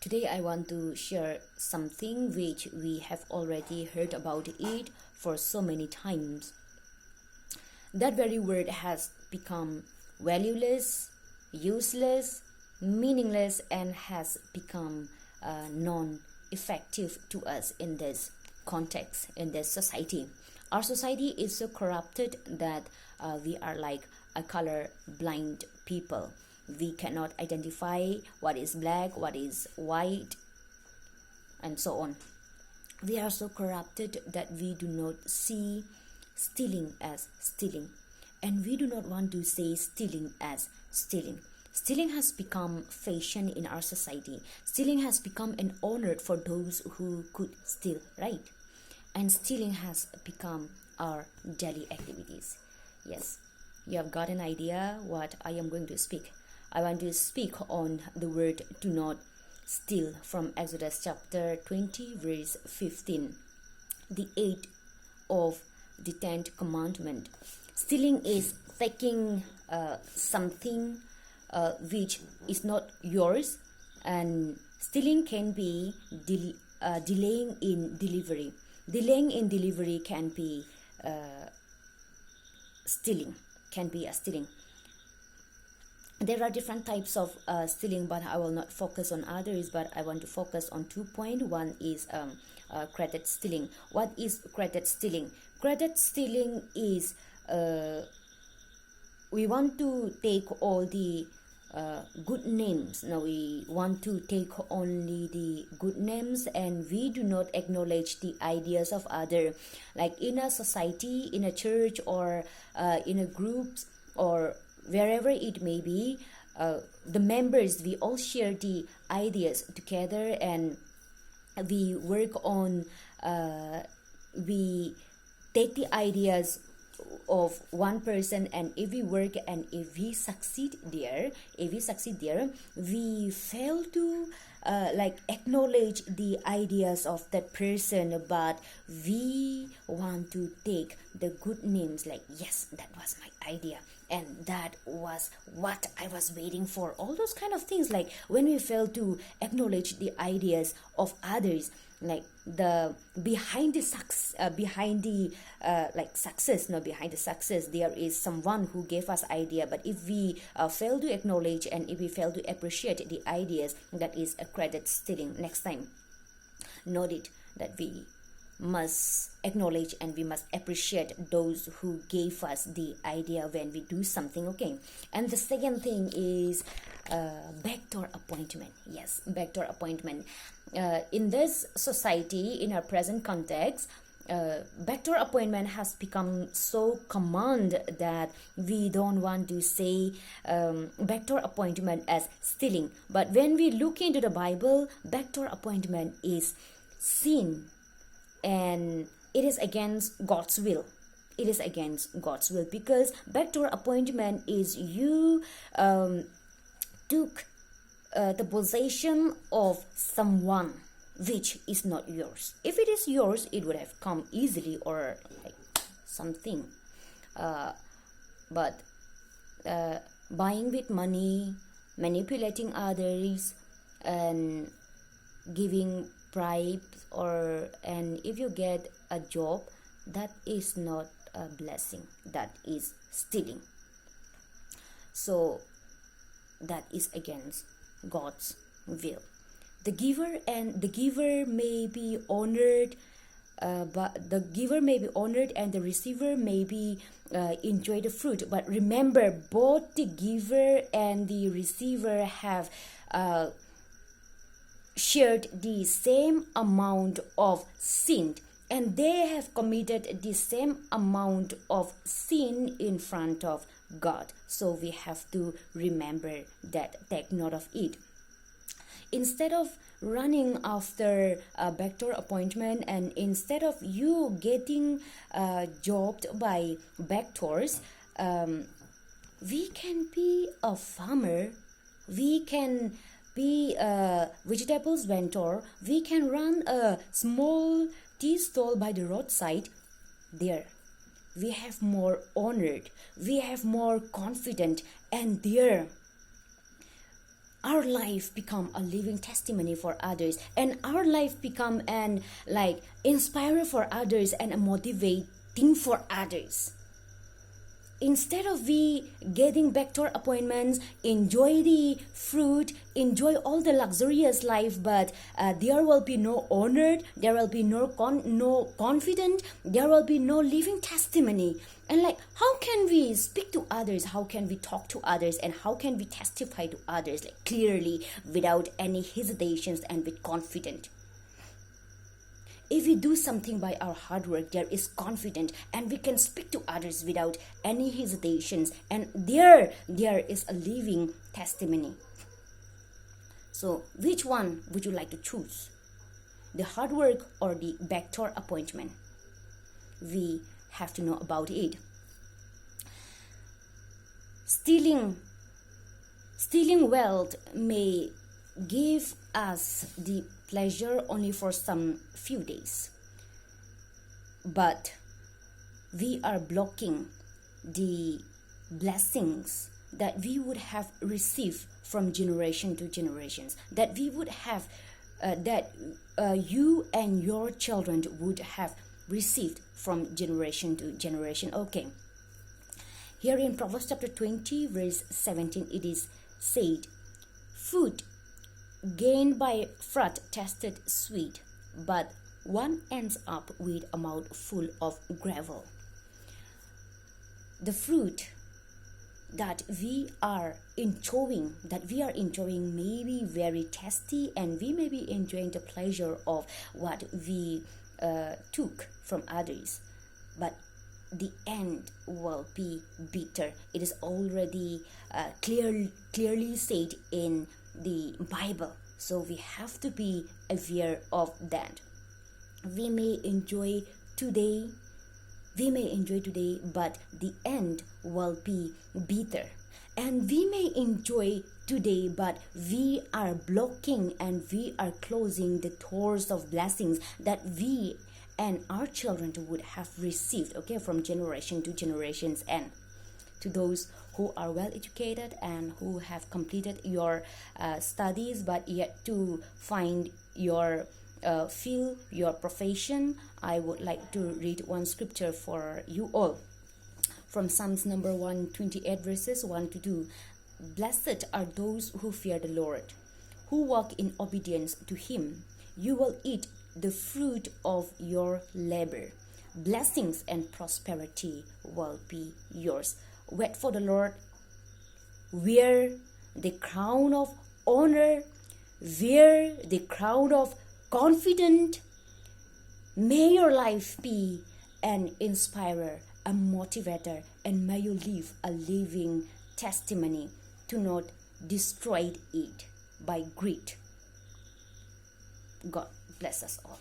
Today I want to share something which we have already heard about it for so many times. That very word has become valueless, useless, meaningless, and has become non-effective to us in this context, in this society. Our society is so corrupted that we are like a color blind people. We cannot identify what is black, what is white, and so on. We are so corrupted that we do not see stealing as stealing, and we do not want to say stealing as stealing. Stealing has become fashion in our society. Stealing has become an honor for those who could steal, right? And stealing has become our daily activities. Yes, you have got an idea what I am going to speak. I want to speak on the word do not steal from Exodus chapter 20 verse 15, the 8th of the 10th commandment. Stealing is taking something which is not yours, and stealing can be delaying in delivery. Delaying in delivery can be stealing, can be a stealing. There are different types of stealing, but I will not focus on others, but I want to focus on 2 points. One is credit stealing. What is credit stealing? Credit stealing is we want to take all the good names. Now we want to take only the good names, and we do not acknowledge the ideas of other. Like in a society, in a church, or in a group, or wherever it may be, the members, we all share the ideas together, and we work on, we take the ideas of one person, and if we work and if we succeed there, we fail to acknowledge the ideas of that person, but we want to take the good names, like, yes, that was my idea, and that was what I was waiting for. All those kind of things, like when we fail to acknowledge the ideas of others, like the behind the success, behind the success, there is someone who gave us idea. But if we fail to acknowledge, and if we fail to appreciate the ideas, that is a credit stealing. Next time, note it, that we must acknowledge and we must appreciate those who gave us the idea when we do something. Okay. And the second thing is backdoor appointment. Yes, backdoor appointment. In this society, in our present context, backdoor appointment has become so common that we don't want to say backdoor appointment as stealing. But when we look into the Bible, backdoor appointment is sin, and it is against God's will. It is against God's will, because backdoor appointment is you took the possession of someone which is not yours. If it is yours, it would have come easily, or like something. But buying with money, manipulating others, and giving bribes, and if you get a job, that is not a blessing, that is stealing. So that is against God's will. The giver may be honored, but the giver may be honored, and the receiver may be enjoy the fruit. But remember, both the giver and the receiver have shared the same amount of sin, and they have committed the same amount of sin in front of God. So we have to remember that, take note of it. Instead of running after a backdoor appointment, and instead of you getting jobbed by backdoors, we can be a farmer, we can be a vegetables vendor, we can run a small tea stall by the roadside. There we have more honored, we have more confident, and there our life become a living testimony for others, and our life become an like inspirer for others and a motivating for others. Instead of we getting back to our appointments, enjoy the fruit, enjoy all the luxurious life, but there will be no honor, there will be no confident, there will be no living testimony. And like, how can we speak to others, how can we talk to others, and how can we testify to others like clearly, without any hesitations and with confidence? If we do something by our hard work, there is confidence, and we can speak to others without any hesitations, and there is a living testimony. So which one would you like to choose? The hard work or the backdoor appointment? We have to know about it. Stealing wealth may give us the pleasure only for some few days, but we are blocking the blessings that we would have received from generation to generations, that we would have you and your children would have received from generation to generation. Okay, here in Proverbs chapter 20 verse 17 it is said, food gained by fraud tasted sweet, but one ends up with a mouth full of gravel. The fruit that we are enjoying may be very tasty, and we may be enjoying the pleasure of what we took from others, but the end will be bitter. It is already clearly said in the Bible, so we have to be aware of that. We may enjoy today, but the end will be bitter. And we may enjoy today, but we are blocking and we are closing the doors of blessings that we and our children would have received, okay, from generation to generations. And to those who are well educated and who have completed your studies but yet to find your field, your profession, I would like to read one scripture for you all from Psalms number 128 verses 1 to 2. Blessed are those who fear the Lord, who walk in obedience to him. You will eat the fruit of your labor. Blessings and prosperity will be yours. Wait for the Lord. Wear the crown of honor. Wear the crown of confidence. May your life be an inspirer, a motivator, and may you live a living testimony to not destroy it by greed. God bless us all.